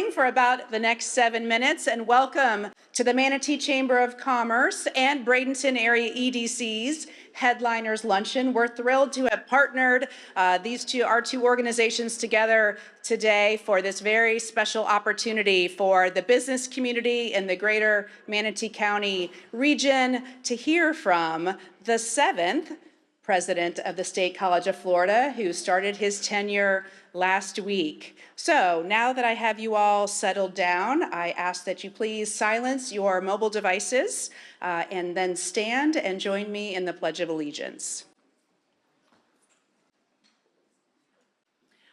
morning for about the next 7 minutes, and welcome to the Manatee Chamber of Commerce and Bradenton Area EDC's Headliners Luncheon. We're thrilled to have partnered our two organizations together today for this very special opportunity for the business community in the greater Manatee County region to hear from the 7th president of the State College of Florida, who started his tenure last week. So now that I have you all settled down, I ask that you please silence your mobile devices and then stand and join me in the Pledge of Allegiance.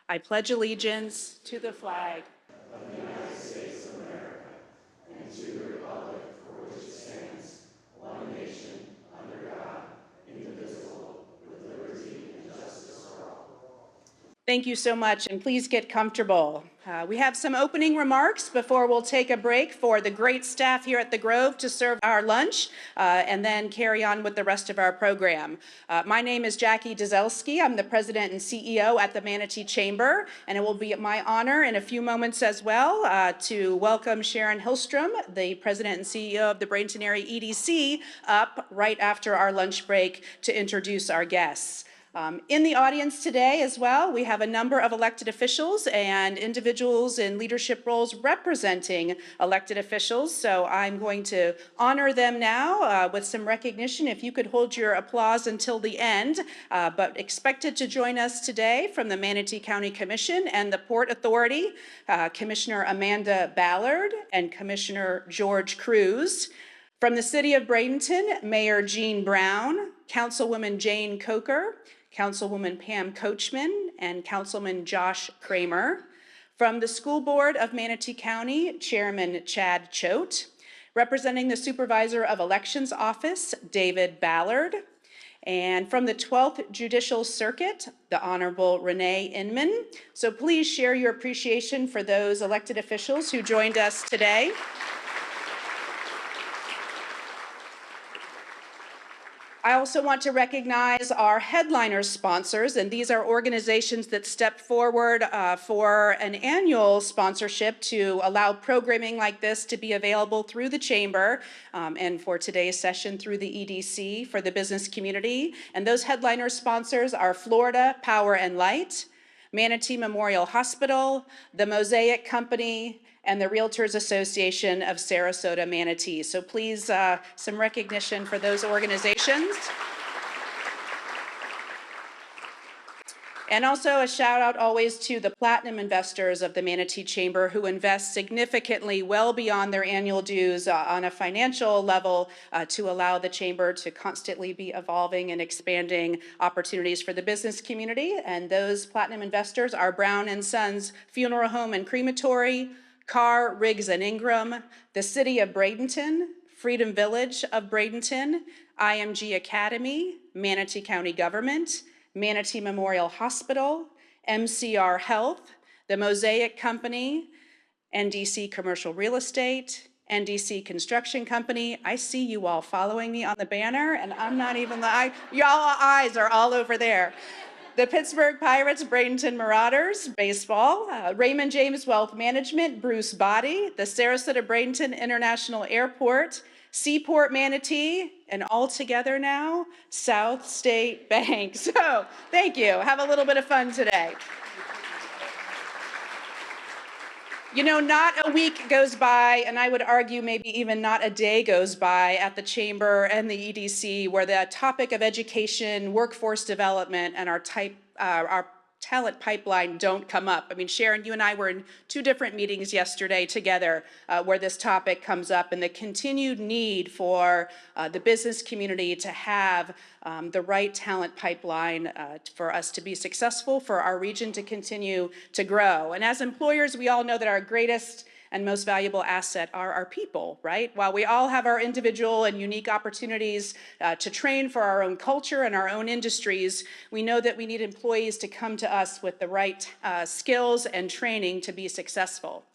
I pledge allegiance to the flag of the United States of America and to the republic for which it stands, one nation, under God, indivisible, with liberty and justice for all. Thank you so much, and please get comfortable. We have some opening remarks before we'll take a break for the great staff here at the Grove to serve our lunch and then carry on with the rest of our program. My name is Jackie Dzelski. I'm the president and CEO at the Manatee Chamber, and it will be my honor in a few moments as well to welcome Sharon Hillstrom, the president and CEO of the Bradenton Area EDC, up right after our lunch break to introduce our guests. In the audience today as well, we have a number of elected officials and individuals in leadership roles representing elected officials. So I'm going to honor them now with some recognition. If you could hold your applause until the end, but expected to join us today from the Manatee County Commission and the Port Authority, Commissioner Amanda Ballard and Commissioner George Cruz. From the City of Bradenton, Mayor Jean Brown, Councilwoman Jane Coker, Councilwoman Pam Coachman, and Councilman Josh Kramer. From the School Board of Manatee County, Chairman Chad Choate. Representing the Supervisor of Elections Office, David Ballard. And from the 12th Judicial Circuit, the Honorable Renee Inman. So please share your appreciation for those elected officials who joined us today. I also want to recognize our headliner sponsors, and these are organizations that stepped forward for an annual sponsorship to allow programming like this to be available through the Chamber and for today's session through the EDC for the business community. And those headliner sponsors are Florida Power and Light, Manatee Memorial Hospital, the Mosaic Company, and the Realtors Association of Sarasota Manatee. So please, some recognition for those organizations. And also a shout out always to the platinum investors of the Manatee Chamber who invest significantly well beyond their annual dues on a financial level to allow the Chamber to constantly be evolving and expanding opportunities for the business community. And those platinum investors are Brown & Sons Funeral Home and Crematory, Carr, Riggs & Ingram, the City of Bradenton, Freedom Village of Bradenton, IMG Academy, Manatee County Government, Manatee Memorial Hospital, MCR Health, the Mosaic Company, NDC Commercial Real Estate, NDC Construction Company. I see you all following me on the banner, and I'm not even, y'all eyes are all over there. The Pittsburgh Pirates, Bradenton Marauders, baseball, Raymond James Wealth Management, Bruce Body, the Sarasota Bradenton International Airport, Seaport Manatee, and all together now, South State Bank. So thank you. Have a little bit of fun today. You know, not a week goes by, and I would argue maybe even not a day goes by at the Chamber and the EDC where the topic of education, workforce development, and our talent pipeline don't come up. I mean, Sharon, you and I were in 2 different meetings yesterday together where this topic comes up, and the continued need for the business community to have the right talent pipeline for us to be successful, for our region to continue to grow. And as employers, we all know that our greatest and most valuable asset are our people, right? While we all have our individual and unique opportunities to train for our own culture and our own industries, we know that we need employees to come to us with the right skills and training to be successful.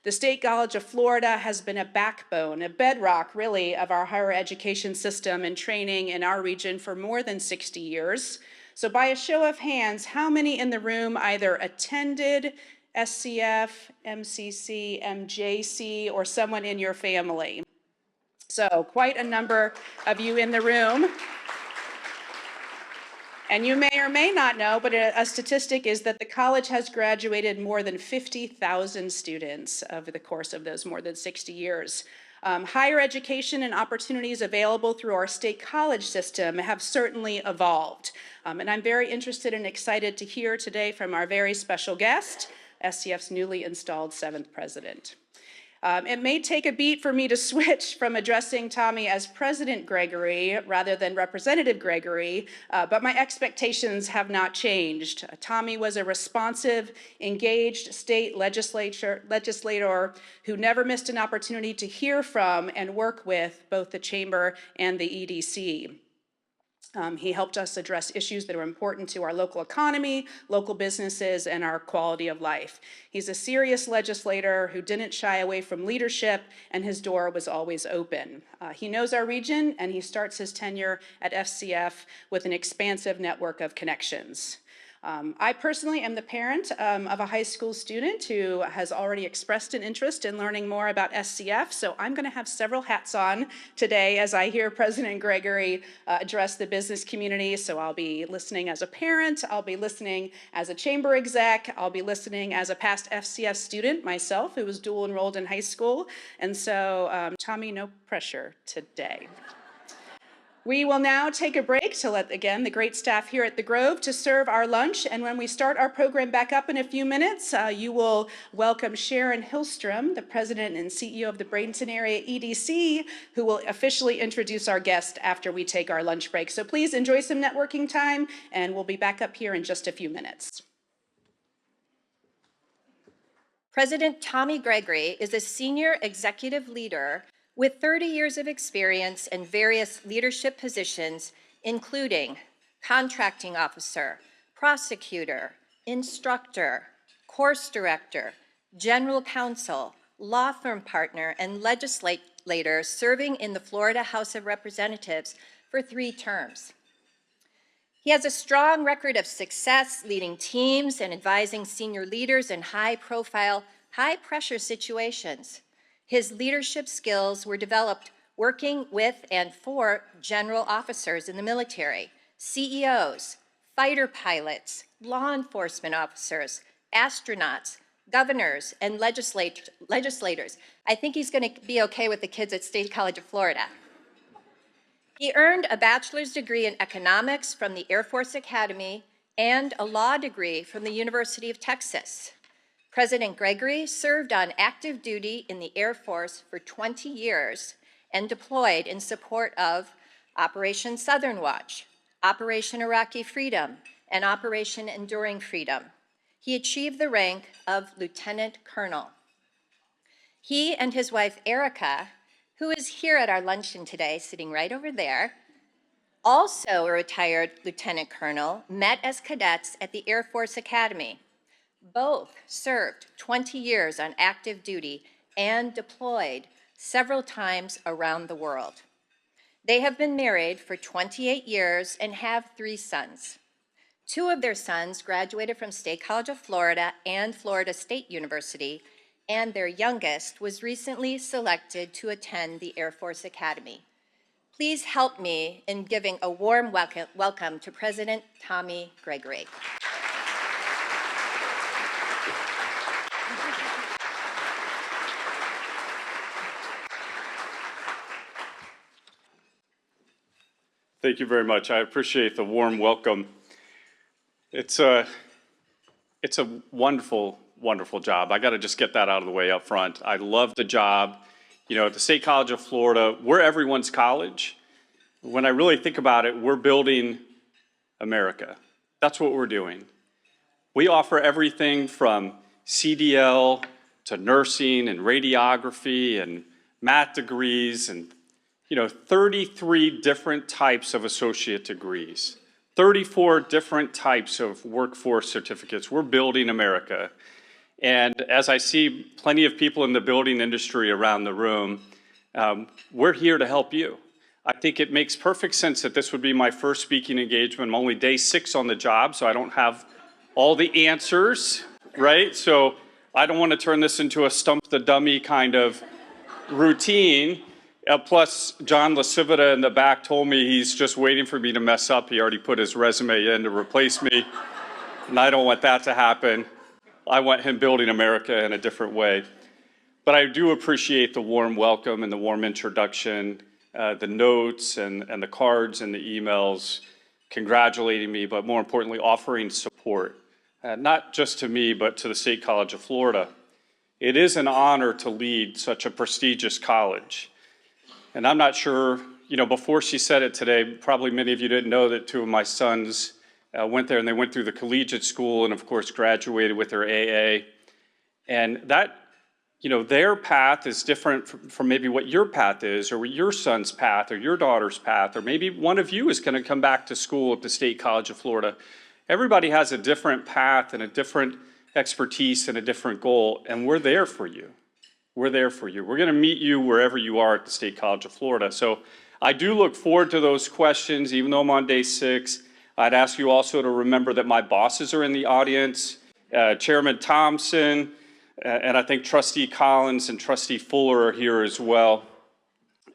The State College of Florida has been a backbone, a bedrock really, of our higher education system and training in our region for more than 60 years. So by a show of hands, how many in the room either attended, SCF, MCC, MJC, or someone in your family. So quite a number of you in the room. And you may or may not know, but a statistic is that the college has graduated more than 50,000 students over the course of those more than 60 years. Higher education and opportunities available through our state college system have certainly evolved. And I'm very interested and excited to hear today from our very special guest, SCF's newly installed 7th president. It may take a beat for me to switch from addressing Tommy as President Gregory rather than Representative Gregory, but my expectations have not changed. Tommy was a responsive, engaged state legislator who never missed an opportunity to hear from and work with both the Chamber and the EDC. He helped us address issues that are important to our local economy, local businesses, and our quality of life. He's a serious legislator who didn't shy away from leadership, and his door was always open. He knows our region, and he starts his tenure at FCF with an expansive network of connections. I personally am the parent of a high school student who has already expressed an interest in learning more about SCF, so I'm going to have several hats on today as I hear President Gregory address the business community. So I'll be listening as a parent, I'll be listening as a chamber exec, I'll be listening as a past FCF student myself who was dual enrolled in high school, and so Tommy, no pressure today. We will now take a break to let, again, the great staff here at the Grove to serve our lunch. And when we start our program back up in a few minutes, you will welcome Sharon Hillstrom, the president and CEO of the Bradenton Area EDC, who will officially introduce our guest after we take our lunch break. So please enjoy some networking time, and we'll be back up here in just a few minutes. President Tommy Gregory is a senior executive leader with 30 years of experience in various leadership positions, including contracting officer, prosecutor, instructor, course director, general counsel, law firm partner, and legislator serving in the Florida House of Representatives for 3 terms. He has a strong record of success leading teams and advising senior leaders in high-profile, high-pressure situations. His leadership skills were developed working with and for general officers in the military, CEOs, fighter pilots, law enforcement officers, astronauts, governors, and legislators. I think he's going to be okay with the kids at State College of Florida. He earned a bachelor's degree in economics from the Air Force Academy and a law degree from the University of Texas. President Gregory served on active duty in the Air Force for 20 years and deployed in support of Operation Southern Watch, Operation Iraqi Freedom, and Operation Enduring Freedom. He achieved the rank of Lieutenant Colonel. He and his wife, Erica, who is here at our luncheon today, sitting right over there, also a retired Lieutenant Colonel, met as cadets at the Air Force Academy. Both served 20 years on active duty and deployed several times around the world. They have been married for 28 years and have 3 sons. 2 of their sons graduated from State College of Florida and Florida State University, and their youngest was recently selected to attend the Air Force Academy. Please help me in giving a warm welcome to President Tommy Gregory. Thank you very much. I appreciate the warm welcome. It's a wonderful, wonderful job. I got to just get that out of the way up front. I love the job. You know, at the State College of Florida, we're everyone's college. When I really think about it, we're building America. That's what we're doing. We offer everything from CDL to nursing and radiography and math degrees and 33 different types of associate degrees, 34 different types of workforce certificates. We're building America. And as I see plenty of people in the building industry around the room, we're here to help you. I think it makes perfect sense that this would be my first speaking engagement. I'm only day 6 on the job, so I don't have all the answers, right? So I don't want to turn this into a stump the dummy kind of routine. Plus, John LaCivita in the back told me he's just waiting for me to mess up. He already put his resume in to replace me, and I don't want that to happen. I want him building America in a different way. But I do appreciate the warm welcome and the warm introduction, the notes and the cards and the emails congratulating me, but more importantly, offering support, not just to me, but to the State College of Florida. It is an honor to lead such a prestigious college. And I'm not sure, before she said it today, probably many of you didn't know that two of my sons went there, and they went through the collegiate school and, of course, graduated with their AA. And that, their path is different from maybe what your path is, or your son's path, or your daughter's path, or maybe one of you is going to come back to school at the State College of Florida. Everybody has a different path and a different expertise and a different goal, and we're there for you. We're there for you. We're going to meet you wherever you are at the State College of Florida. So I do look forward to those questions, even though I'm on day 6. I'd ask you also to remember that my bosses are in the audience, Chairman Thompson, and I think Trustee Collins and Trustee Fuller are here as well.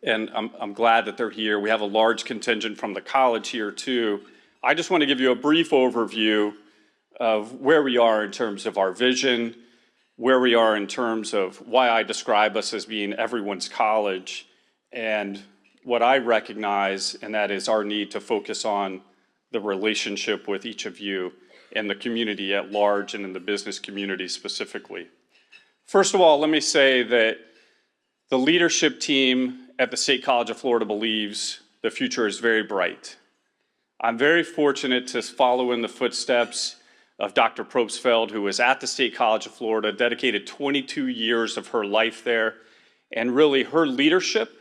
And I'm glad that they're here. We have a large contingent from the college here too. I just want to give you a brief overview of where we are in terms of our vision, where we are in terms of why I describe us as being everyone's college, and what I recognize, and that is our need to focus on the relationship with each of you and the community at large and in the business community specifically. First of all, let me say that the leadership team at the State College of Florida believes the future is very bright. I'm very fortunate to follow in the footsteps of Dr. Probstfeld, who was at the State College of Florida, dedicated 22 years of her life there, and really her leadership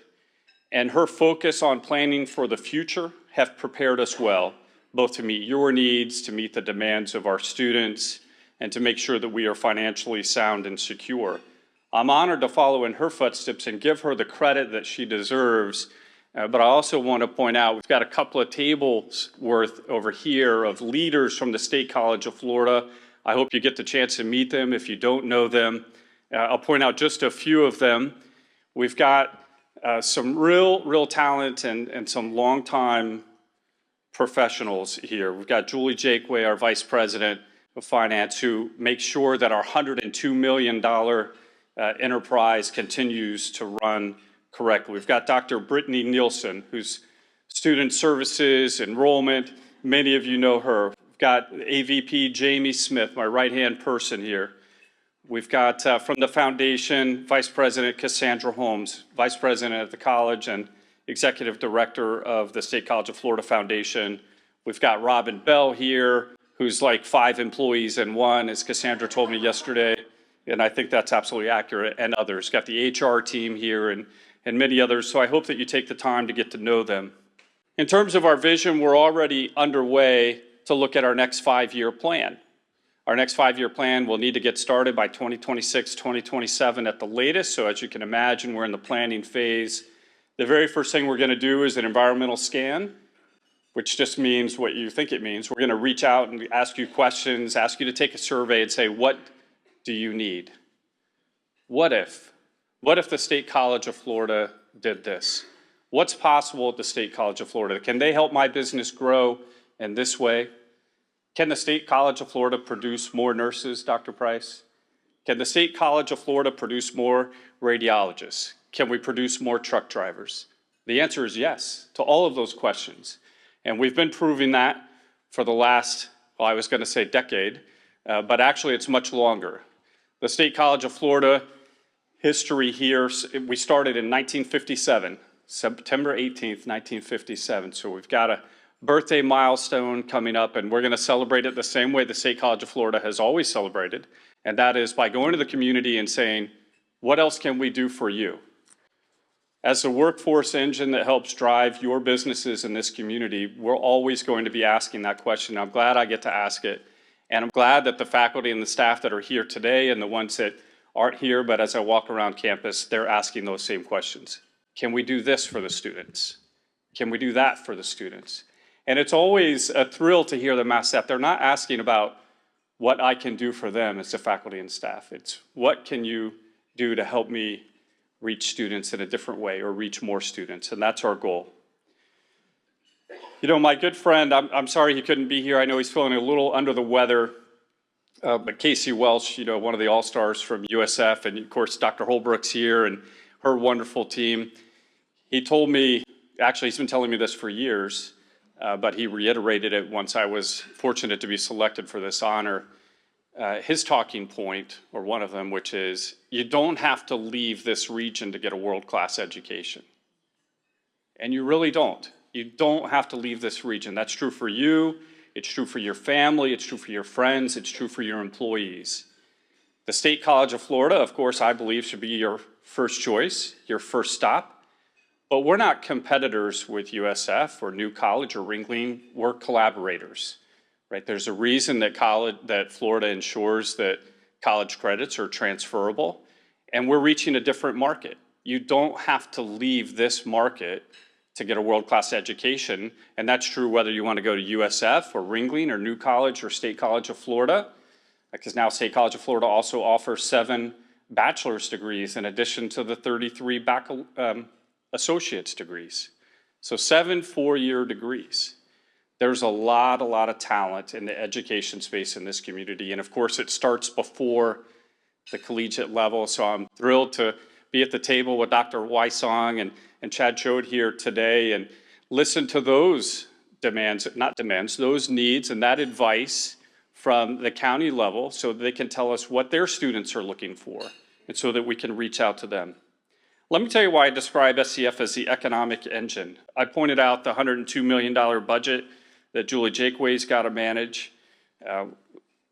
and her focus on planning for the future have prepared us well, both to meet your needs, to meet the demands of our students, and to make sure that we are financially sound and secure. I'm honored to follow in her footsteps and give her the credit that she deserves. But I also want to point out, we've got a couple of tables worth over here of leaders from the State College of Florida. I hope you get the chance to meet them if you don't know them. I'll point out just a few of them. We've got some real talent and some longtime professionals here. We've got Julie Jakeway, our Vice President of Finance, who makes sure that our $102 million enterprise continues to run correctly. We've got Dr. Brittany Nielsen, who's Student Services, Enrollment. Many of you know her. We've got AVP Jamie Smith, my right-hand person here. We've got from the foundation, Vice President Cassandra Holmes, Vice President at the college and Executive Director of the State College of Florida Foundation. We've got Robin Bell here, who's like 5 employees in one, as Cassandra told me yesterday, and I think that's absolutely accurate, and others. Got the HR team here and many others, so I hope that you take the time to get to know them. In terms of our vision, we're already underway to look at our next 5-year plan. Our next 5-year plan will need to get started by 2026, 2027 at the latest, so as you can imagine, we're in the planning phase. The very first thing we're going to do is an environmental scan, which just means what you think it means. We're going to reach out and ask you questions, ask you to take a survey and say, what do you need? What if? What if the State College of Florida did this? What's possible at the State College of Florida? Can they help my business grow in this way? Can the State College of Florida produce more nurses, Dr. Price? Can the State College of Florida produce more radiologists? Can we produce more truck drivers? The answer is yes to all of those questions. And we've been proving that for the last, well, I was going to say decade, but actually it's much longer. The State College of Florida history here, we started in 1957, September 18th, 1957. So we've got a birthday milestone coming up, and we're going to celebrate it the same way the State College of Florida has always celebrated, and that is by going to the community and saying, what else can we do for you? As the workforce engine that helps drive your businesses in this community, we're always going to be asking that question. I'm glad I get to ask it, and I'm glad that the faculty and the staff that are here today and the ones that aren't here, but as I walk around campus, they're asking those same questions. Can we do this for the students? Can we do that for the students? And it's always a thrill to hear them ask that. They're not asking about what I can do for them as the faculty and staff. It's what can you do to help me reach students in a different way or reach more students, and that's our goal. You know, my good friend, I'm sorry he couldn't be here. I know he's feeling a little under the weather, but Casey Welch, you know, one of the all-stars from USF, and of course Dr. Holbrook's here and her wonderful team. He told me, actually he's been telling me this for years, but he reiterated it once I was fortunate to be selected for this honor. His talking point, or one of them, which is, you don't have to leave this region to get a world-class education. And you really don't. You don't have to leave this region. That's true for you, it's true for your family, it's true for your friends, it's true for your employees. The State College of Florida, of course, I believe should be your first choice, your first stop. But we're not competitors with USF or New College or Ringling, we're collaborators. Right, there's a reason that Florida ensures that college credits are transferable, and we're reaching a different market. You don't have to leave this market to get a world-class education, and that's true whether you want to go to USF or Ringling or New College or State College of Florida, because now State College of Florida also offers 7 bachelor's degrees in addition to the 33 associate's degrees. So 7 4-year degrees. There's a lot of talent in the education space in this community. And of course, it starts before the collegiate level. So I'm thrilled to be at the table with Dr. Wysong and Chad Chode here today and listen to those those needs and that advice from the county level so that they can tell us what their students are looking for and so that we can reach out to them. Let me tell you why I describe SCF as the economic engine. I pointed out the $102 million budget that Julie Jakeway's got to manage.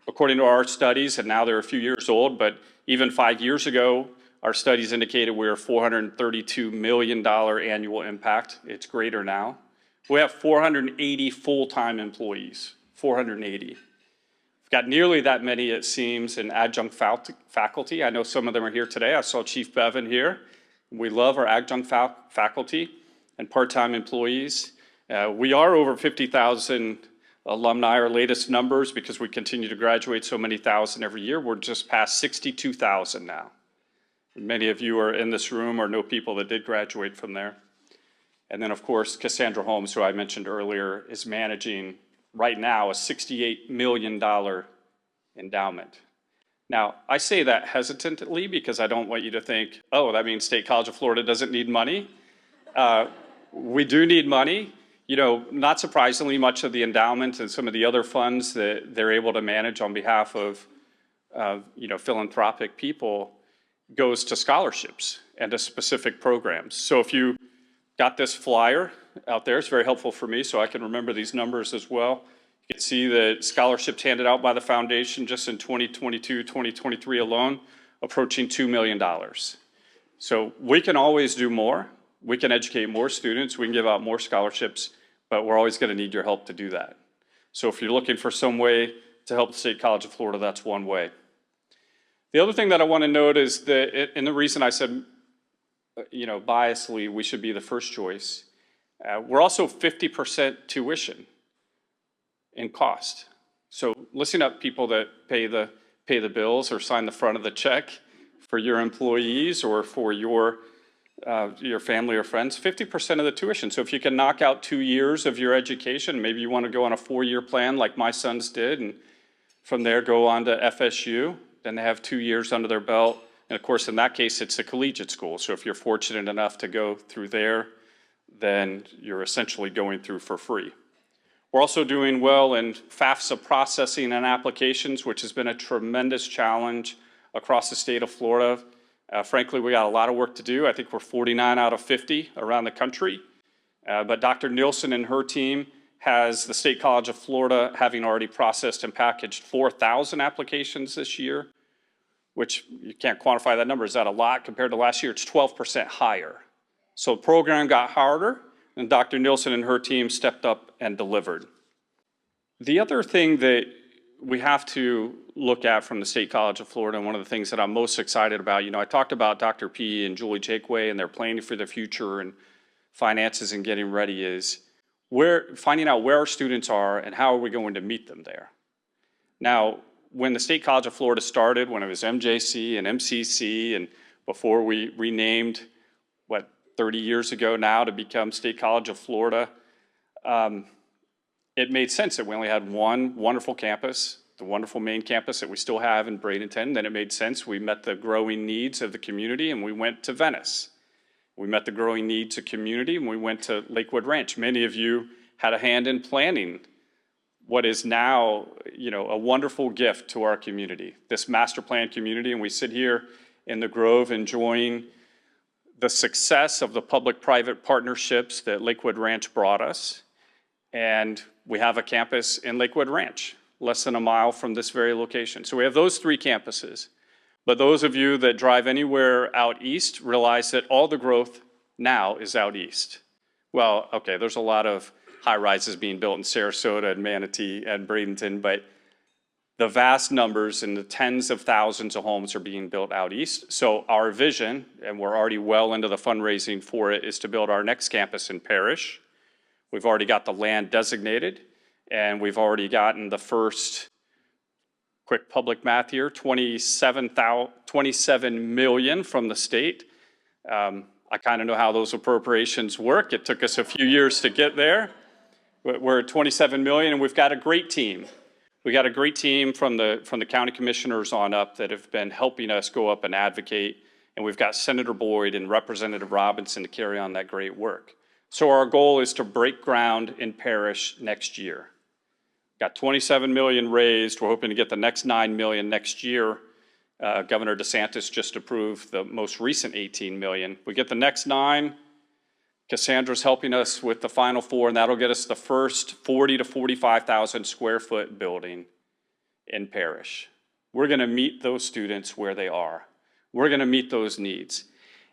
According to our studies, and now they're a few years old, but even 5 years ago, our studies indicated we were $432 million annual impact. It's greater now. We have 480 full-time employees, 480. We've got nearly that many, it seems, in adjunct faculty. I know some of them are here today. I saw Chief Bevan here. We love our adjunct faculty and part-time employees. We are over 50,000 alumni, our latest numbers, because we continue to graduate so many thousand every year. We're just past 62,000 now. Many of you are in this room or know people that did graduate from there. And then, of course, Cassandra Holmes, who I mentioned earlier, is managing right now a $68 million endowment. Now, I say that hesitantly because I don't want you to think, oh, that means State College of Florida doesn't need money. We do need money. You know, not surprisingly, much of the endowment and some of the other funds that they're able to manage on behalf of, philanthropic people goes to scholarships and to specific programs. So if you got this flyer out there, it's very helpful for me so I can remember these numbers as well. You can see the scholarships handed out by the foundation just in 2022, 2023 alone, approaching $2 million. So we can always do more. We can educate more students. We can give out more scholarships, but we're always going to need your help to do that. So if you're looking for some way to help the State College of Florida, that's one way. The other thing that I want to note is that, and the reason I said, biasly, we should be the first choice, we're also 50% tuition in cost. So listen up, people that pay the bills or sign the front of the check for your employees or for your family or friends, 50% of the tuition. So if you can knock out 2 years of your education, maybe you want to go on a 4-year plan like my sons did, and from there go on to FSU, then they have 2 years under their belt. And of course, in that case, it's a collegiate school. So if you're fortunate enough to go through there, then you're essentially going through for free. We're also doing well in FAFSA processing and applications, which has been a tremendous challenge across the state of Florida. Frankly, we got a lot of work to do. I think we're 49 out of 50 around the country. But Dr. Nielsen and her team has the State College of Florida having already processed and packaged 4,000 applications this year, which you can't quantify that number. Is that a lot compared to last year? It's 12% higher. So the program got harder, and Dr. Nielsen and her team stepped up and delivered. The other thing that we have to look at from the State College of Florida, and one of the things that I'm most excited about, I talked about Dr. P and Julie Jakeway and their planning for the future and finances and getting ready, is finding out where our students are and how are we going to meet them there. Now, when the State College of Florida started, when it was MJC and MCC, and before we renamed, 30 years ago now to become State College of Florida, it made sense that we only had one wonderful campus, the wonderful main campus that we still have in Bradenton. Then it made sense. We met the growing needs of the community and we went to Venice. We met the growing needs of community and we went to Lakewood Ranch. Many of you had a hand in planning what is now, a wonderful gift to our community, this master plan community. And we sit here in the Grove enjoying the success of the public-private partnerships that Lakewood Ranch brought us. And we have a campus in Lakewood Ranch, less than a mile from this very location. So we have those 3 campuses. But those of you that drive anywhere out east realize that all the growth now is out east. Well, okay, there's a lot of high-rises being built in Sarasota and Manatee and Bradenton, but the vast numbers and the tens of thousands of homes are being built out east. So our vision, and we're already well into the fundraising for it, is to build our next campus in Parrish. We've already got the land designated, and we've already gotten the first, quick public math here, 27 million from the state. I kind of know how those appropriations work. It took us a few years to get there. We're at 27 million, and we've got a great team. We got a great team from the county commissioners on up that have been helping us go up and advocate, and we've got Senator Boyd and Representative Robinson to carry on that great work. So our goal is to break ground in Parrish next year. Got 27 million raised. We're hoping to get the next 9 million next year. Governor DeSantis just approved the most recent 18 million. We get the next 9. Cassandra's helping us with the final 4, and that'll get us the first 40 to 45,000 square foot building in Parrish. We're going to meet those students where they are. We're going to meet those needs.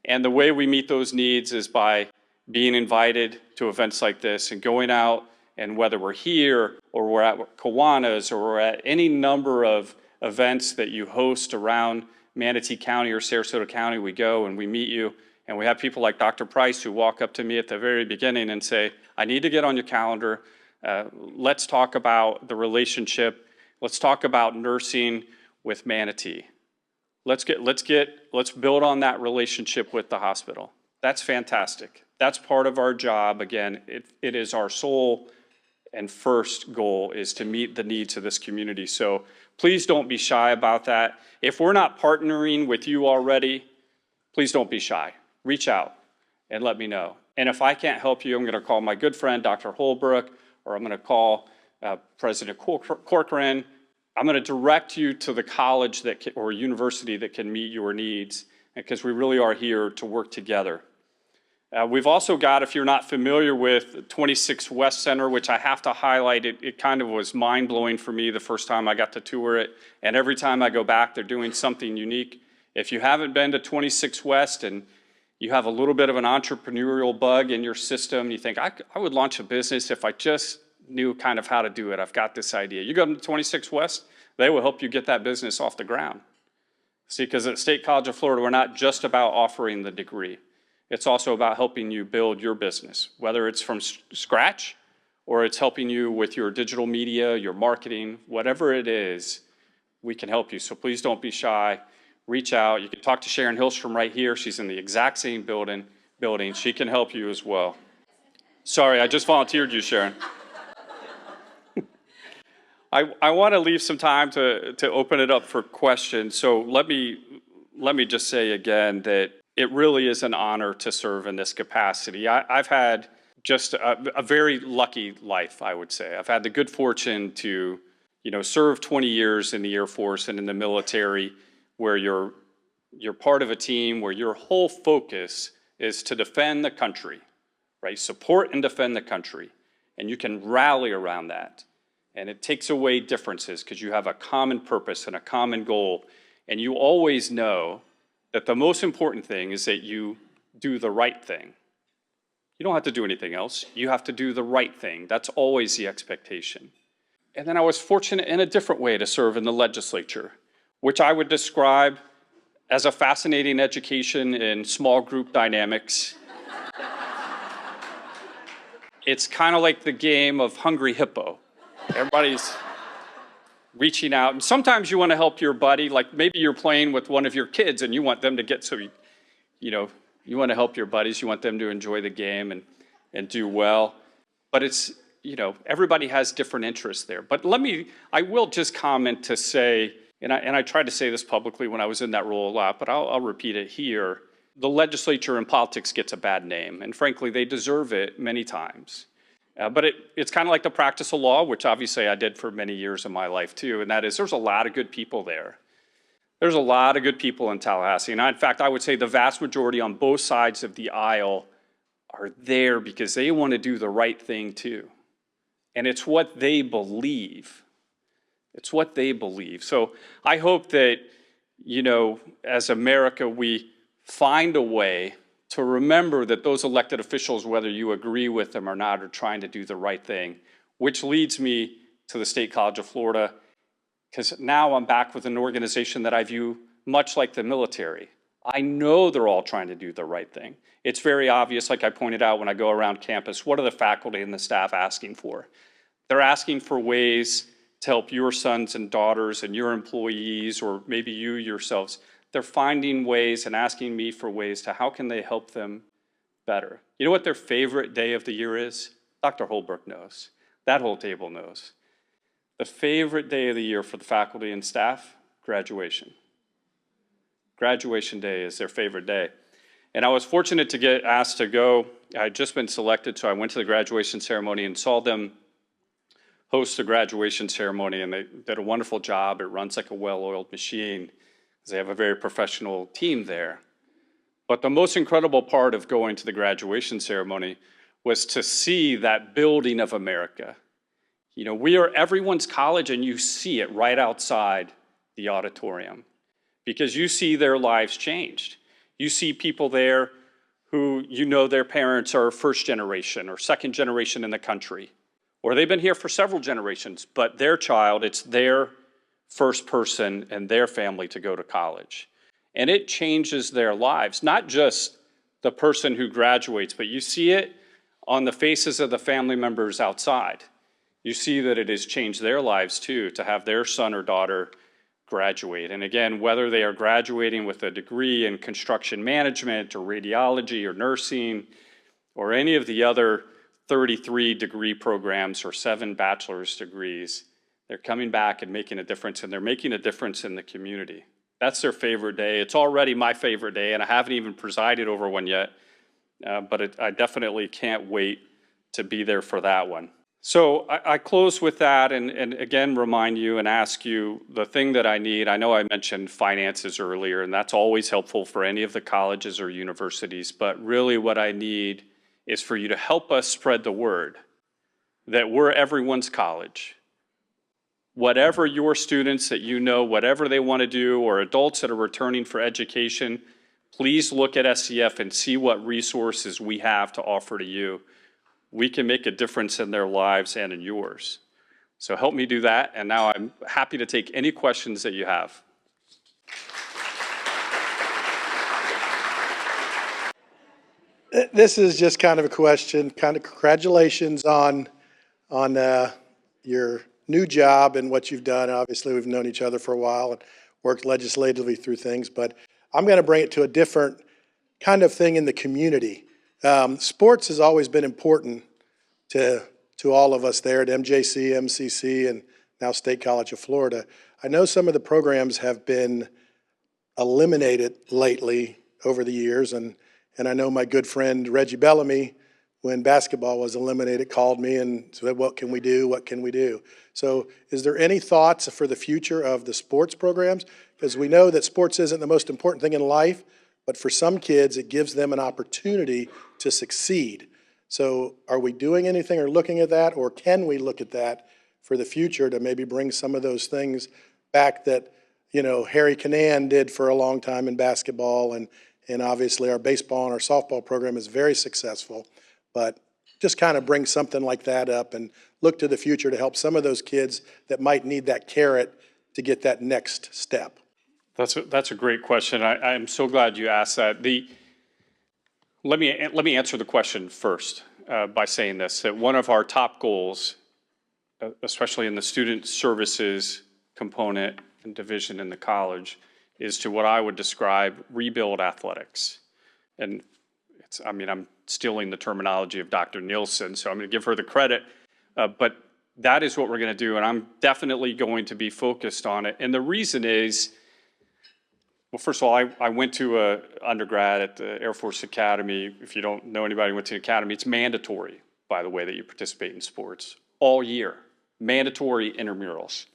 And the way we meet those needs is by being invited to events like this and going out, and whether we're here or we're at Kiwanis or we're at any number of events that you host around Manatee County or Sarasota County, we go and we meet you. And we have people like Dr. Price who walk up to me at the very beginning and say, I need to get on your calendar. Let's talk about the relationship. Let's talk about nursing with Manatee. Let's build on that relationship with the hospital. That's fantastic. That's part of our job. Again, it is our sole and first goal is to meet the needs of this community. So please don't be shy about that. If we're not partnering with you already, please don't be shy. Reach out and let me know. And if I can't help you, I'm going to call my good friend, Dr. Holbrook, or I'm going to call President Corcoran. I'm going to direct you to the college or university that can meet your needs, because we really are here to work together. We've also got, if you're not familiar with 26 West Center, which I have to highlight, it kind of was mind-blowing for me the first time I got to tour it. And every time I go back, they're doing something unique. If you haven't been to 26 West and you have a little bit of an entrepreneurial bug in your system, you think, I would launch a business if I just knew kind of how to do it. I've got this idea. You go to 26 West, they will help you get that business off the ground. See, because at State College of Florida, we're not just about offering the degree. It's also about helping you build your business, whether it's from scratch or it's helping you with your digital media, your marketing, whatever it is, we can help you. So please don't be shy. Reach out. You can talk to Sharon Hillstrom right here. She's in the exact same building. She can help you as well. Sorry, I just volunteered you, Sharon. I want to leave some time to open it up for questions. So let me just say again that it really is an honor to serve in this capacity. I've had just a very lucky life, I would say. I've had the good fortune to, serve 20 years in the Air Force and in the military, where you're part of a team where your whole focus is to defend the country, right? Support and defend the country. And you can rally around that. And it takes away differences because you have a common purpose and a common goal. And you always know that the most important thing is that you do the right thing. You don't have to do anything else. You have to do the right thing. That's always the expectation. And then I was fortunate in a different way to serve in the legislature, which I would describe as a fascinating education in small group dynamics. It's kind of like the game of Hungry Hippo. Everybody's reaching out. And sometimes you want to help your buddy, like maybe you're playing with one of your kids and you want them to get, so you want to help your buddies, you want them to enjoy the game and do well. But it's, everybody has different interests there. But I will just comment to say, and I tried to say this publicly when I was in that role a lot, but I'll repeat it here. The legislature and politics gets a bad name, and frankly, they deserve it many times. But it's kind of like the practice of law, which obviously I did for many years of my life too, and that is there's a lot of good people there. There's a lot of good people in Tallahassee. And in fact, I would say the vast majority on both sides of the aisle are there because they want to do the right thing too. And it's what they believe. It's what they believe. So I hope that, as America, we find a way to remember that those elected officials, whether you agree with them or not, are trying to do the right thing, which leads me to the State College of Florida, because now I'm back with an organization that I view much like the military. I know they're all trying to do the right thing. It's very obvious, like I pointed out when I go around campus, what are the faculty and the staff asking for? They're asking for ways to help your sons and daughters and your employees, or maybe you yourselves. They're finding ways and asking me for ways to how can they help them better. You know what their favorite day of the year is? Dr. Holbrook knows. That whole table knows. The favorite day of the year for the faculty and staff? Graduation. Graduation day is their favorite day. And I was fortunate to get asked to go. I had just been selected, so I went to the graduation ceremony and saw them host the graduation ceremony, and they did a wonderful job. It runs like a well-oiled machine, because they have a very professional team there. But the most incredible part of going to the graduation ceremony was to see that building of America. We are everyone's college, and you see it right outside the auditorium because you see their lives changed. You see people there who their parents are first generation or second generation in the country, or they've been here for several generations, but their child, it's their first person and their family to go to college. And it changes their lives, not just the person who graduates, but you see it on the faces of the family members outside. You see that it has changed their lives too, to have their son or daughter graduate. And again, whether they are graduating with a degree in construction management or radiology or nursing or any of the other 33 degree programs or 7 bachelor's degrees, they're coming back and making a difference, and they're making a difference in the community. That's their favorite day. It's already my favorite day, and I haven't even presided over one yet, but I definitely can't wait to be there for that one. So I close with that and again remind you and ask you the thing that I need. I know I mentioned finances earlier, and that's always helpful for any of the colleges or universities, but really what I need is for you to help us spread the word that we're everyone's college. Whatever your students that whatever they want to do, or adults that are returning for education, please look at SCF and see what resources we have to offer to you. We can make a difference in their lives and in yours. So help me do that, and now I'm happy to take any questions that you have. This is just kind of a question, kind of congratulations on your new job and what you've done. Obviously, we've known each other for a while and worked legislatively through things, but I'm going to bring it to a different kind of thing in the community. Sports has always been important to all of us there at MJC, MCC, and now State College of Florida. I know some of the programs have been eliminated lately over the years, and I know my good friend Reggie Bellamy, when basketball was eliminated, called me and said, what can we do? What can we do? So is there any thoughts for the future of the sports programs? Because we know that sports isn't the most important thing in life, but for some kids, it gives them an opportunity to succeed. So are we doing anything or looking at that, or can we look at that for the future to maybe bring some of those things back that, Harry Canan did for a long time in basketball, and obviously our baseball and our softball program is very successful, but just kind of bring something like that up and look to the future to help some of those kids that might need that carrot to get that next step. That's a great question. I'm so glad you asked that. Let me answer the question first by saying this, that one of our top goals, especially in the student services component and division in the college is to what I would describe rebuild athletics. And I mean, I'm stealing the terminology of Dr. Nielsen, so I'm going to give her the credit. But that is what we're going to do, and I'm definitely going to be focused on it. And the reason is, well, first of all, I went to a undergrad at the Air Force Academy. If you don't know anybody who went to the academy, it's mandatory, by the way, that you participate in sports all year. Mandatory intramurals.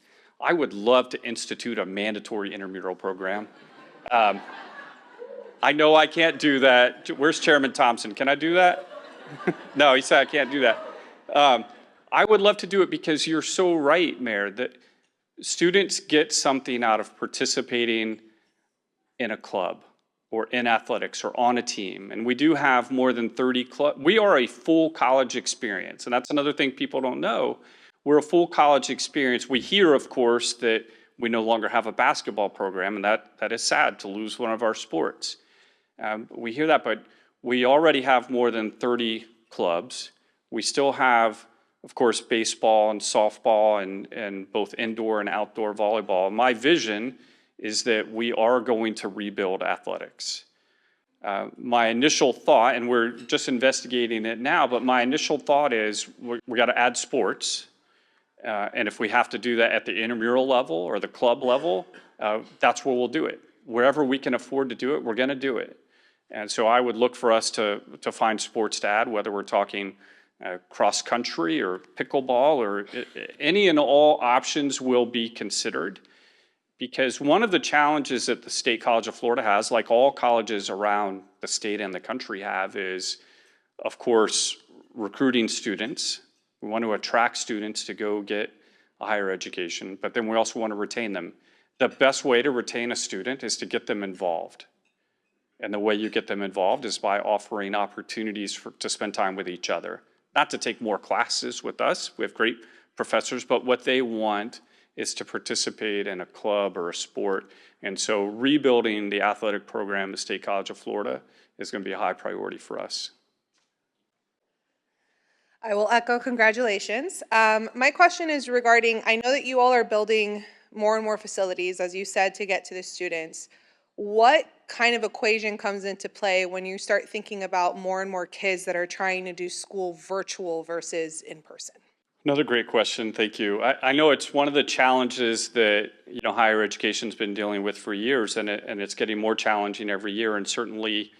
I would love to institute a mandatory intramural program. I know I can't do that. Where's Chairman Thompson? Can I do that? No, he said I can't do that. I would love to do it because you're so right, Mayor, that students get something out of participating in a club or in athletics or on a team. And we do have more than 30 clubs. We are a full college experience. And that's another thing people don't know. We're a full college experience. We hear, of course, that we no longer have a basketball program, and that is sad to lose one of our sports. We hear that, but we already have more than 30 clubs. We still have, of course, baseball and softball and both indoor and outdoor volleyball. My vision is that we are going to rebuild athletics. My initial thought, and we're just investigating it now, but my initial thought is we got to add sports. And if we have to do that at the intramural level or the club level, that's where we'll do it. Wherever we can afford to do it, we're going to do it. And so I would look for us to find sports to add, whether we're talking cross country or pickleball or any and all options will be considered. Because one of the challenges that the State College of Florida has, like all colleges around the state and the country have, is, of course, recruiting students. We want to attract students to go get a higher education, but then we also want to retain them. The best way to retain a student is to get them involved. And the way you get them involved is by offering opportunities to spend time with each other. Not to take more classes with us. We have great professors, but what they want is to participate in a club or a sport. And so rebuilding the athletic program at State College of Florida is going to be a high priority for us. I will echo congratulations. My question is regarding, I know that you all are building more and more facilities, as you said, to get to the students. What kind of equation comes into play when you start thinking about more and more kids that are trying to do school virtual versus in person? Another great question, thank you. I know it's one of the challenges that higher education's been dealing with for years, and it's getting more challenging every year. And certainly,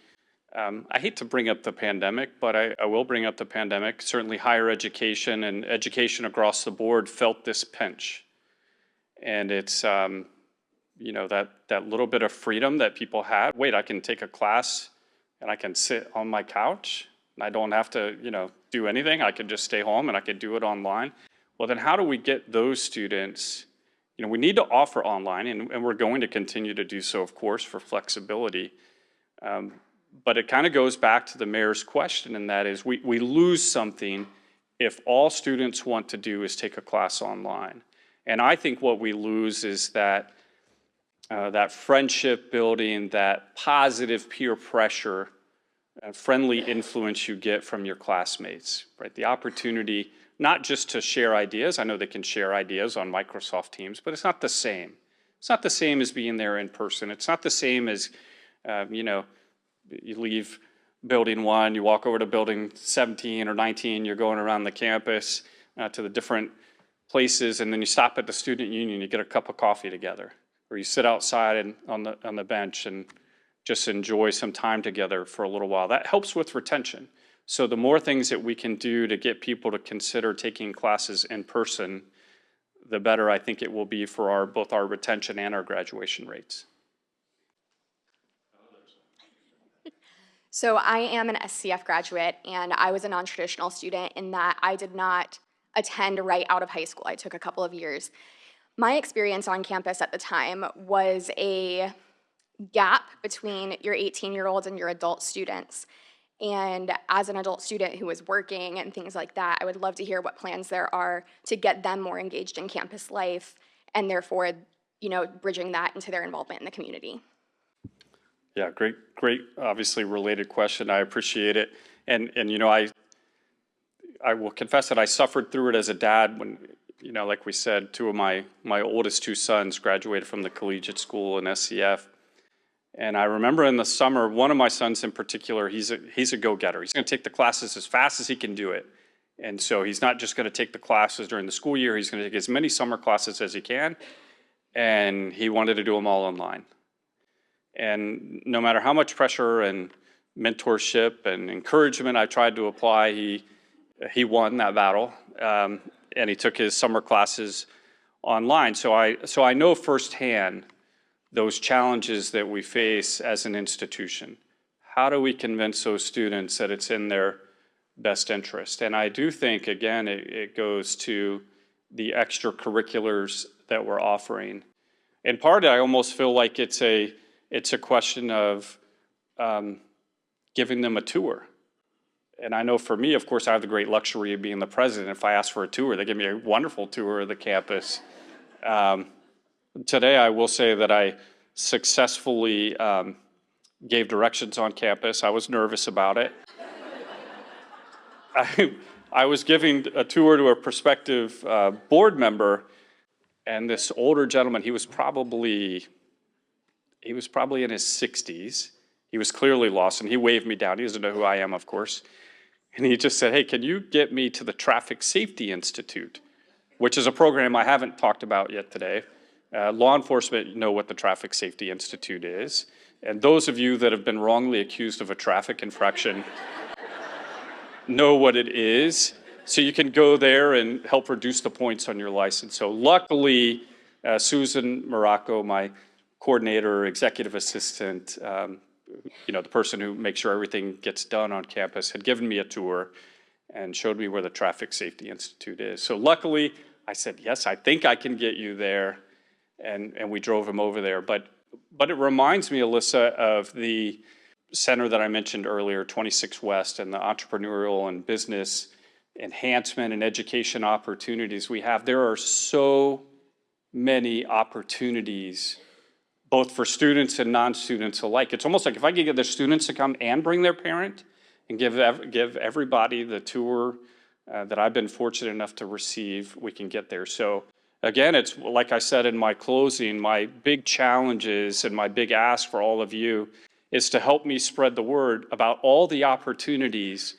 I hate to bring up the pandemic, but I will bring up the pandemic. Certainly, higher education and education across the board felt this pinch, and it's that little bit of freedom that people had. Wait, I can take a class, and I can sit on my couch. I don't have to, do anything. I could just stay home and I could do it online. Well, then how do we get those students? We need to offer online, and we're going to continue to do so, of course, for flexibility. But it kind of goes back to the mayor's question, and that is we lose something if all students want to do is take a class online. And I think what we lose is that friendship building, that positive peer pressure, friendly influence you get from your classmates, right? The opportunity not just to share ideas. I know they can share ideas on Microsoft Teams, but it's not the same. It's not the same as being there in person. It's not the same as, you leave building 1, you walk over to building 17 or 19, you're going around the campus to the different places, and then you stop at the student union, you get a cup of coffee together, or you sit outside and on the bench and just enjoy some time together for a little while. That helps with retention. So the more things that we can do to get people to consider taking classes in person, the better I think it will be for both our retention and our graduation rates. So I am an SCF graduate, and I was a non-traditional student in that I did not attend right out of high school. I took a couple of years. My experience on campus at the time was a gap between your 18-year-olds and your adult students. And as an adult student who is working and things like that, I would love to hear what plans there are to get them more engaged in campus life and therefore, bridging that into their involvement in the community. Yeah, great, obviously related question. I appreciate it. And I will confess that I suffered through it as a dad when You know, like we said, two of my oldest two sons graduated from the collegiate school in SCF. And I remember in the summer, one of my sons in particular, he's a go-getter. He's going to take the classes as fast as he can do it. And so he's not just going to take the classes during the school year, he's going to take as many summer classes as he can. And he wanted to do them all online. And no matter how much pressure and mentorship and encouragement I tried to apply, he won that battle. And he took his summer classes online. So I know firsthand those challenges that we face as an institution. How do we convince those students that it's in their best interest? And I do think, again, it goes to the extracurriculars that we're offering. In part, I almost feel like it's a question of giving them a tour. And I know for me, of course, I have the great luxury of being the president. If I ask for a tour, they give me a wonderful tour of the campus. Today, I will say that I successfully gave directions on campus. I was nervous about it. I was giving a tour to a prospective board member, and this older gentleman, he was probably in his 60s. He was clearly lost, and he waved me down. He doesn't know who I am, of course. And he just said, "Hey, can you get me to the Traffic Safety Institute?" Which is a program I haven't talked about yet today. Law enforcement know what the Traffic Safety Institute is. And those of you that have been wrongly accused of a traffic infraction know what it is. So you can go there and help reduce the points on your license. So luckily, Susan Morocco, my coordinator, executive assistant, the person who makes sure everything gets done on campus, had given me a tour and showed me where the Traffic Safety Institute is. So luckily, I said, yes, I think I can get you there. And we drove him over there. But it reminds me, Alyssa, of the center that I mentioned earlier, 26 West, and the entrepreneurial and business enhancement and education opportunities we have. There are so many opportunities, both for students and non-students alike. It's almost like if I could get the students to come and bring their parent and give everybody the tour that I've been fortunate enough to receive, we can get there. So again, it's like I said in my closing, my big challenges and my big ask for all of you is to help me spread the word about all the opportunities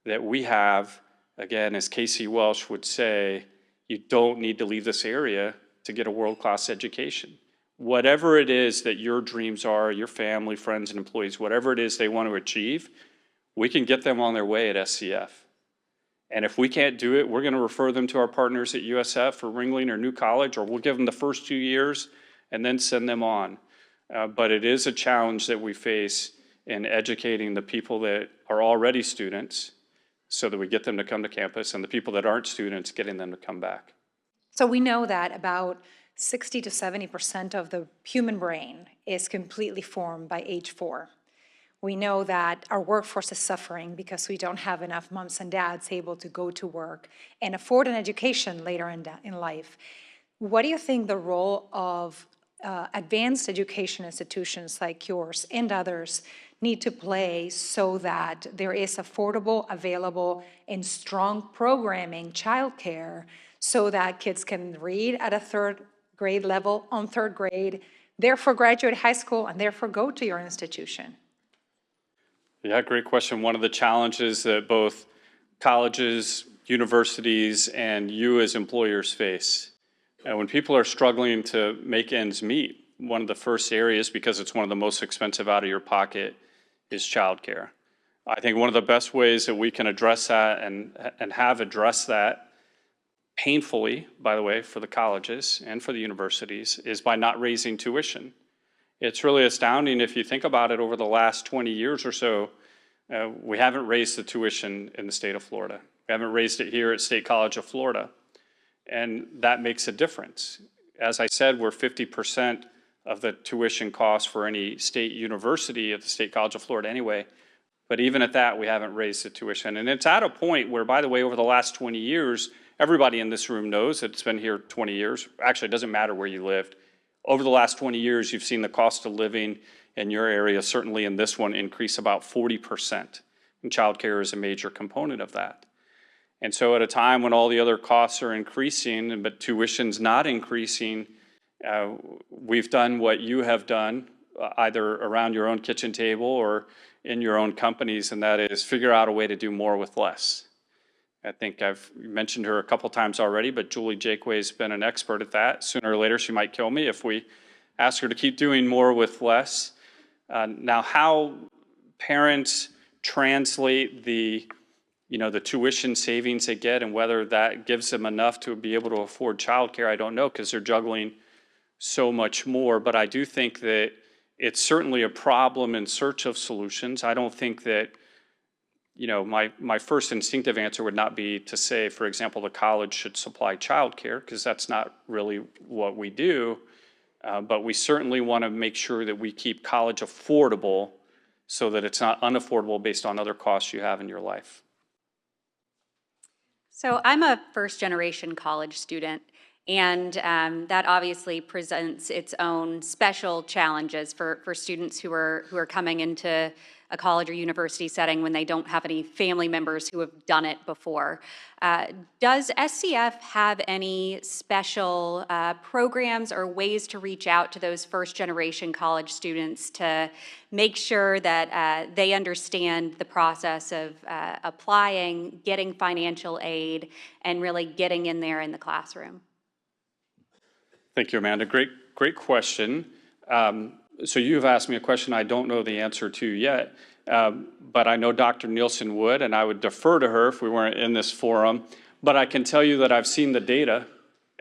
that we have. Again, as Casey Welsh would say, you don't need to leave this area to get a world-class education. Whatever it is that your dreams are, your family, friends, and employees, whatever it is they want to achieve, we can get them on their way at SCF. And if we can't do it, we're going to refer them to our partners at USF or Ringling or New College, or we'll give them the first 2 years and then send them on. But it is a challenge that we face in educating the people that are already students so that we get them to come to campus, and the people that aren't students, getting them to come back. So we know that about 60 to 70% of the human brain is completely formed by age 4. We know that our workforce is suffering because we don't have enough moms and dads able to go to work and afford an education later in life. What do you think the role of advanced education institutions like yours and others need to play so that there is affordable, available, and strong programming, childcare, so that kids can read at a third grade level on third grade, therefore graduate high school, and therefore go to your institution? Yeah, great question. One of the challenges that both colleges, universities, and you as employers face. And when people are struggling to make ends meet, one of the first areas, because it's one of the most expensive out of your pocket, is childcare. I think one of the best ways that we can address that and have addressed that painfully, by the way, for the colleges and for the universities, is by not raising tuition. It's really astounding if you think about it. Over the last 20 years or so, we haven't raised the tuition in the state of Florida. We haven't raised it here at State College of Florida. And that makes a difference. As I said, we're 50% of the tuition cost for any state university at the State College of Florida anyway. But even at that, we haven't raised the tuition. And it's at a point where, by the way, over the last 20 years, everybody in this room knows it's been here 20 years. Actually, it doesn't matter where you lived. Over the last 20 years, you've seen the cost of living in your area, certainly in this one, increase about 40%. And childcare is a major component of that. And so at a time when all the other costs are increasing, but tuition's not increasing, we've done what you have done, either around your own kitchen table or in your own companies, and that is figure out a way to do more with less. I think I've mentioned her a couple times already, but Julie Jakeway's been an expert at that. Sooner or later, she might kill me if we ask her to keep doing more with less. Now, how parents translate the tuition savings they get and whether that gives them enough to be able to afford childcare, I don't know, because they're juggling so much more. But I do think that it's certainly a problem in search of solutions. I don't think that, my first instinctive answer would not be to say, for example, the college should supply childcare, because that's not really what we do. But we certainly want to make sure that we keep college affordable so that it's not unaffordable based on other costs you have in your life. So I'm a first-generation college student, and that obviously presents its own special challenges for students who are coming into a college or university setting when they don't have any family members who have done it before. Does SCF have any special programs or ways to reach out to those first-generation college students to make sure that they understand the process of applying, getting financial aid, and really getting in there in the classroom? Thank you, Amanda. Great question. So you've asked me a question I don't know the answer to yet, but I know Dr. Nielsen would, and I would defer to her if we weren't in this forum. But I can tell you that I've seen the data,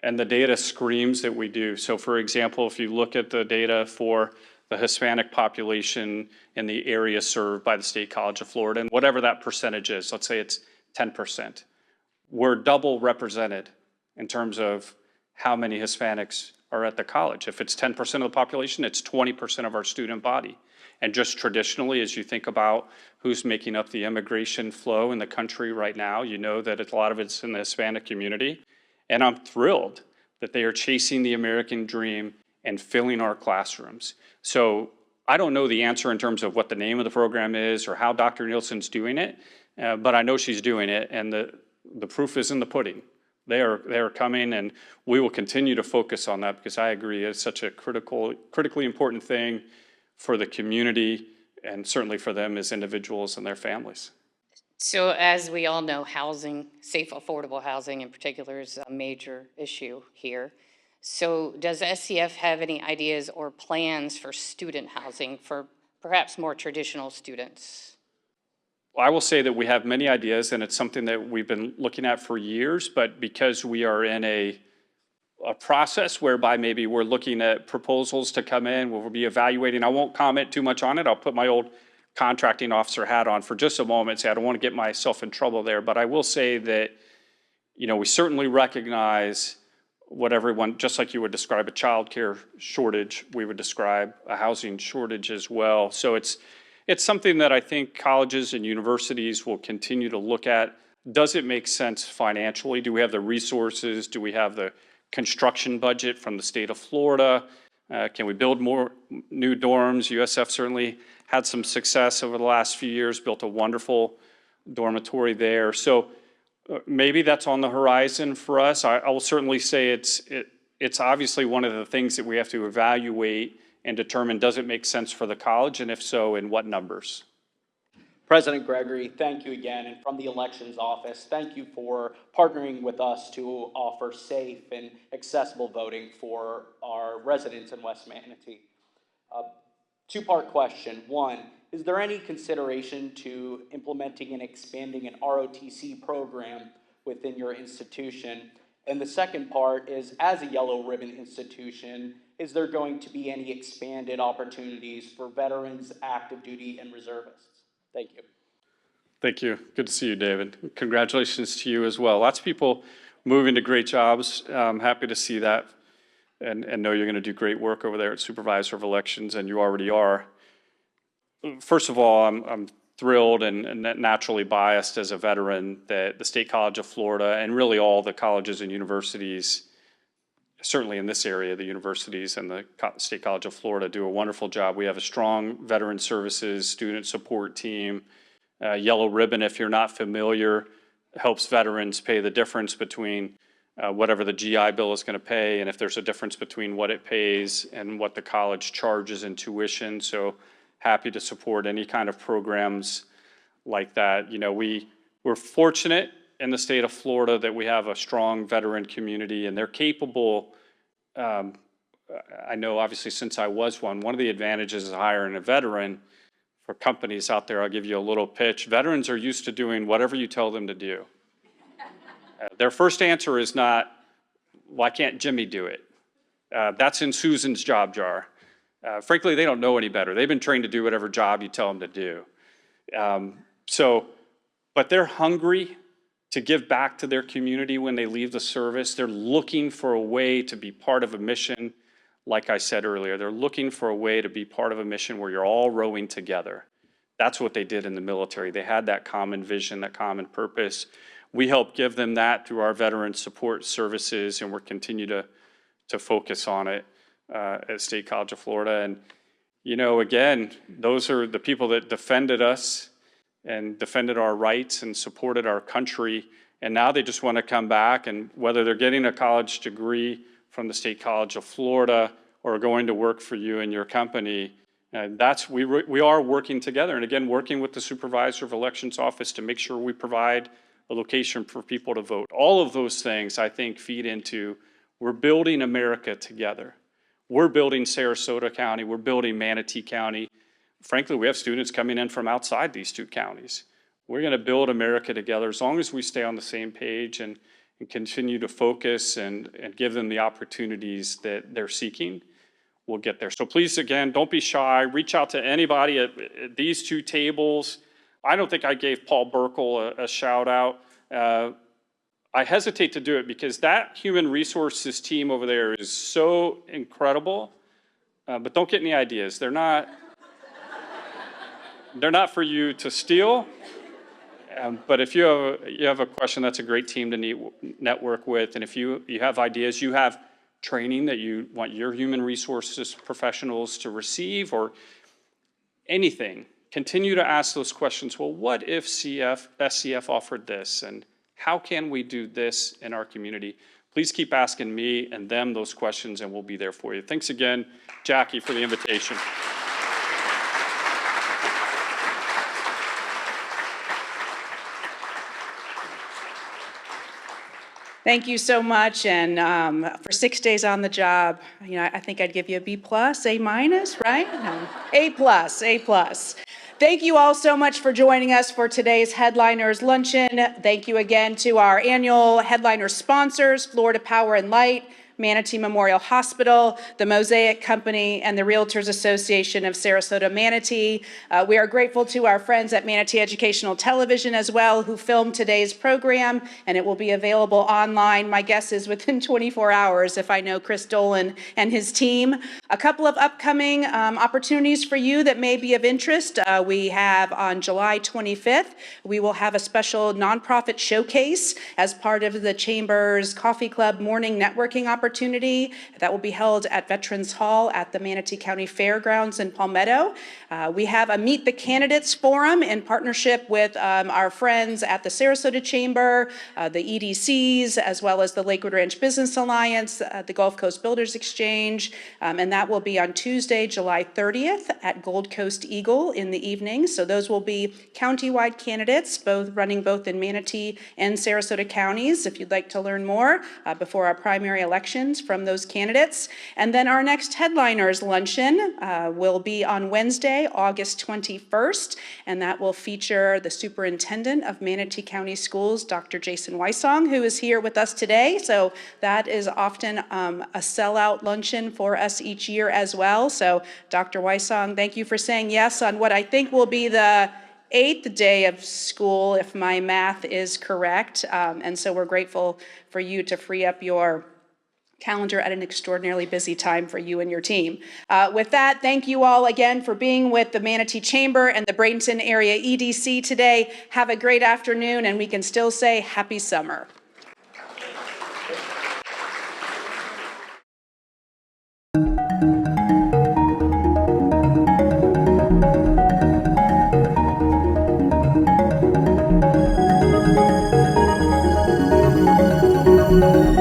and the data screams that we do. So for example, if you look at the data for the Hispanic population in the area served by the State College of Florida, and whatever that percentage is, let's say it's 10%, we're double represented in terms of how many Hispanics are at the college. If it's 10% of the population, it's 20% of our student body. And just traditionally, as you think about who's making up the immigration flow in the country right now, you know that a lot of it's in the Hispanic community. And I'm thrilled that they are chasing the American dream and filling our classrooms. So I don't know the answer in terms of what the name of the program is or how Dr. Nielsen's doing it, but I know she's doing it, and the proof is in the pudding. They are coming, and we will continue to focus on that because I agree it's such a critically important thing for the community and certainly for them as individuals and their families. So as we all know, housing, safe, affordable housing in particular is a major issue here. So does SCF have any ideas or plans for student housing for perhaps more traditional students? I will say that we have many ideas, and it's something that we've been looking at for years, but because we are in a process whereby maybe we're looking at proposals to come in, we'll be evaluating. I won't comment too much on it. I'll put my old contracting officer hat on for just a moment. Say I don't want to get myself in trouble there, but I will say that, we certainly recognize what everyone, just like you would describe a childcare shortage, we would describe a housing shortage as well. So it's something that I think colleges and universities will continue to look at. Does it make sense financially? Do we have the resources? Do we have the construction budget from the state of Florida? Can we build more new dorms? USF certainly had some success over the last few years, built a wonderful dormitory there. So maybe that's on the horizon for us. I will certainly say it's obviously one of the things that we have to evaluate and determine, does it make sense for the college, and if so, in what numbers? President Gregory, thank you again, and from the Elections Office, thank you for partnering with us to offer safe and accessible voting for our residents in West Manatee. Two-part question. One, is there any consideration to implementing and expanding an ROTC program within your institution? And the second part is, as a yellow ribbon institution, is there going to be any expanded opportunities for veterans, active duty, and reservists? Thank you. Thank you. Good to see you, David. Congratulations to you as well. Lots of people moving to great jobs. I'm happy to see that and know you're going to do great work over there at Supervisor of Elections, and you already are. First of all, I'm thrilled and naturally biased as a veteran that the State College of Florida and really all the colleges and universities, certainly in this area, the universities and the State College of Florida do a wonderful job. We have a strong veteran services student support team. Yellow Ribbon, if you're not familiar, helps veterans pay the difference between whatever the GI Bill is going to pay, and if there's a difference between what it pays and what the college charges in tuition. So happy to support any kind of programs like that. You know, we're fortunate in the state of Florida that we have a strong veteran community, and they're capable. I know, obviously, since I was one of the advantages of hiring a veteran for companies out there, I'll give you a little pitch. Veterans are used to doing whatever you tell them to do. Their first answer is not, why can't Jimmy do it? That's in Susan's job jar. Frankly, they don't know any better. They've been trained to do whatever job you tell them to do. But they're hungry to give back to their community when they leave the service. They're looking for a way to be part of a mission. Like I said earlier, they're looking for a way to be part of a mission where you're all rowing together. That's what they did in the military. They had that common vision, that common purpose. We help give them that through our veteran support services, and we're continue to focus on it at State College of Florida. And, you know, again, those are the people that defended us and defended our rights and supported our country. And now they just want to come back, and whether they're getting a college degree from the State College of Florida or going to work for you and your company, we are working together. And again, working with the Supervisor of Elections Office to make sure we provide a location for people to vote. All of those things, I think, feed into, we're building America together. We're building Sarasota County. We're building Manatee County. Frankly, we have students coming in from outside these two counties. We're going to build America together as long as we stay on the same page and continue to focus and give them the opportunities that they're seeking. We'll get there. So please, again, don't be shy. Reach out to anybody at these two tables. I don't think I gave Paul Burkle a shout out. I hesitate to do it because that human resources team over there is so incredible, but don't get any ideas. They're not for you to steal. But if you have a question, that's a great team to network with. And if you have ideas, you have training that you want your human resources professionals to receive or anything, continue to ask those questions. Well, what if SCF offered this? And how can we do this in our community? Please keep asking me and them those questions, and we'll be there for you. Thanks again, Jackie, for the invitation. Thank you so much. And for 6 days on the job, you know, I think I'd give you a B+, A-, right? No. A+. Thank you all so much for joining us for today's Headliners Luncheon. Thank you again to our annual Headliner sponsors, Florida Power and Light, Manatee Memorial Hospital, the Mosaic Company, and the Realtors Association of Sarasota Manatee. We are grateful to our friends at Manatee Educational Television as well, who filmed today's program, and it will be available online. My guess is within 24 hours, if I know Chris Dolan and his team. A couple of upcoming opportunities for you that may be of interest. We have on July 25th, we will have a special nonprofit showcase as part of the Chamber's Coffee Club morning networking opportunity that will be held at Veterans Hall at the Manatee County Fairgrounds in Palmetto. We have a Meet the Candidates Forum in partnership with our friends at the Sarasota Chamber, the EDCs, as well as the Lakewood Ranch Business Alliance, the Gulf Coast Builders Exchange, and that will be on Tuesday, July 30th at Gold Coast Eagle in the evening. So those will be countywide candidates, running both in Manatee and Sarasota counties, if you'd like to learn more before our primary elections from those candidates. And then our next Headliners Luncheon will be on Wednesday, August 21st, and that will feature the Superintendent of Manatee County Schools, Dr. Jason Wysong, who is here with us today. So that is often a sellout luncheon for us each year as well. So Dr. Wysong, thank you for saying yes on what I think will be the 8th day of school, if my math is correct. And so we're grateful for you to free up your calendar at an extraordinarily busy time for you and your team. With that, thank you all again for being with the Manatee Chamber and the Bradenton Area EDC today. Have a great afternoon, and we can still say happy summer. Thank you.